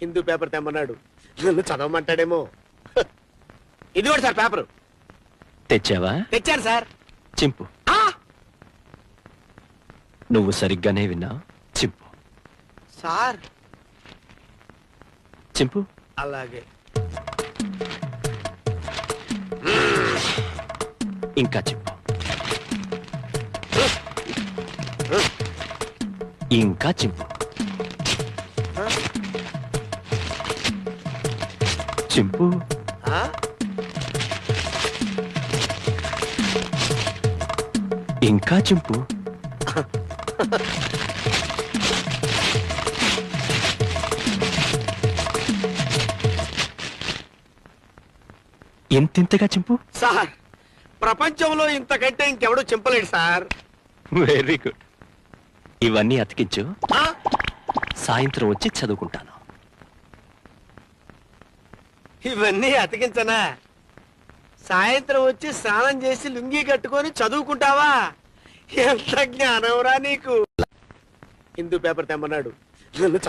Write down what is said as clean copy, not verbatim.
Hindu paper తెమ్మన్నాడు, నన్ను చదవమంటాడేమో. ఇది కూడా సార్ పేపరు. తెచ్చావా? తెచ్చాను సార్. చింపు. నువ్వు సరిగ్గానే విన్నా. చింపు. సార్ చింపు. అలాగే. ఇంకా చింపు. ఇంకా చింపు. చింపు. ఇంకా చింపు. ఇంతింతగా చింపు. సార్ ప్రపంచంలో ఇంతకంటే ఇంకెవడూ చింపలేడు సార్. Very good. ఇవన్నీ అతికించు. సాయంత్రం వచ్చి చదువుకుంటాను. ఇవన్నీ అతికించనా? సాయంత్రం వచ్చి స్నానం చేసి లుంగీ కట్టుకొని చదువుకుంటావా? ఎంత జ్ఞానంరా నీకు. హిందూ పేపర్ తెమ్మన్నాడు, నన్ను